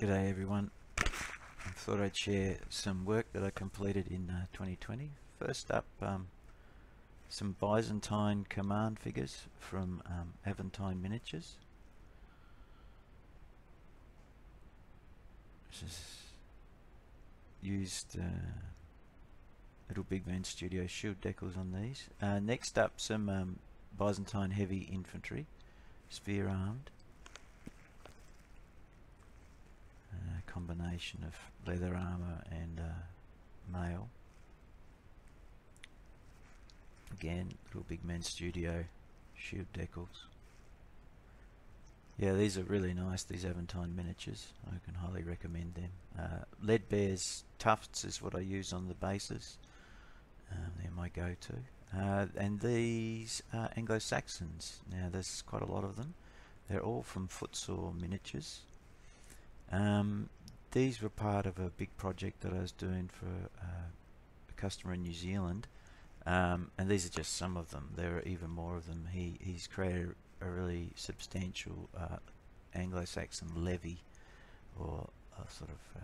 G'day everyone. I thought I'd share some work that I completed in 2020. First up, some Byzantine command figures from Aventine Miniatures. This is used Little Big Man Studio shield decals on these. Next up, some Byzantine heavy infantry, spear armed. Combination of leather armor and mail. Again, Little Big Man Studio shield decals. Yeah, these are really nice, these Aventine Miniatures. I can highly recommend them. Leadbear's Tufts is what I use on the bases. They're my go-to. And these are Anglo Saxons. Now there's quite a lot of them. They're all from Footsore Miniatures. These were part of a big project that I was doing for a customer in New Zealand, and these are just some of them. There are even more of them. He's created a really substantial Anglo-Saxon levy, or sort of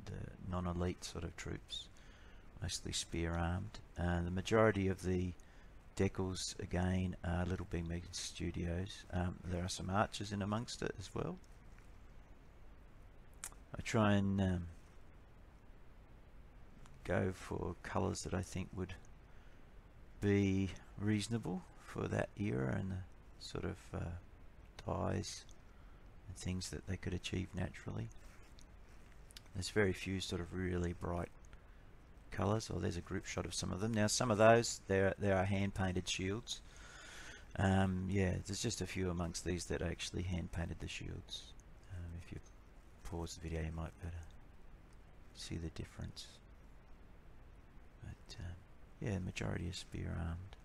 the non-elite sort of troops, mostly spear armed. The majority of the decals again are Little Big Man Studios. There are some archers in amongst it as well. I try and go for colours that I think would be reasonable for that era, and the sort of dyes and things that they could achieve naturally. There's very few sort of really bright colours. Oh, there's a group shot of some of them. Now some of those, there are hand painted shields. Yeah, there's just a few amongst these that actually hand painted the shields. If you pause the video, you might better see the difference. But yeah, the majority is spear armed,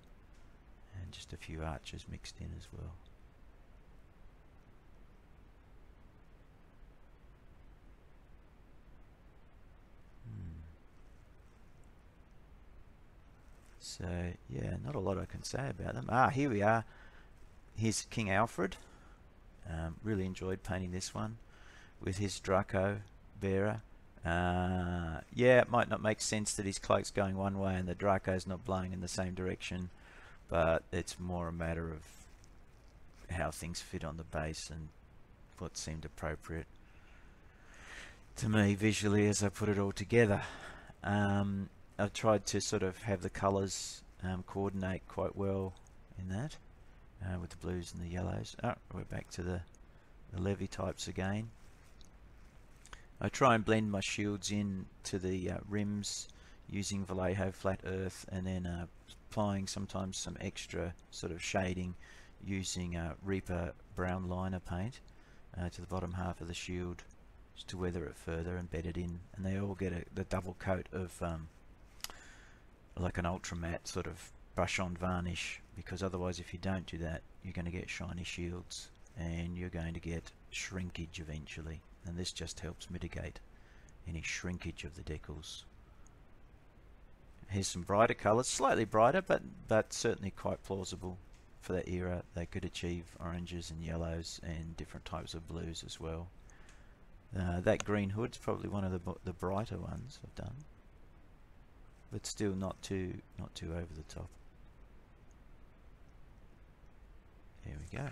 and just a few archers mixed in as well. So yeah, not a lot I can say about them. Here we are. Here's King Alfred. Really enjoyed painting this one with his Draco bearer. Yeah, it might not make sense that his cloak's going one way and the Draco's not blowing in the same direction, but it's more a matter of how things fit on the base and what seemed appropriate to me visually as I put it all together. I've tried to sort of have the colours coordinate quite well in that, with the blues and the yellows. We're back to the levy types again. I try and blend my shields in to the rims using Vallejo flat earth, and then applying sometimes some extra sort of shading using Reaper brown liner paint to the bottom half of the shield, just to weather it further and bed it in. And they all get the double coat of like an ultra matte sort of brush on varnish, because otherwise if you don't do that, you're going to get shiny shields and you're going to get shrinkage eventually, and this just helps mitigate any shrinkage of the decals. Here's some brighter colours, slightly brighter, but certainly quite plausible for that era. They could achieve oranges and yellows and different types of blues as well. That green hood's probably one of the brighter ones I've done, but still not too over the top. There we go.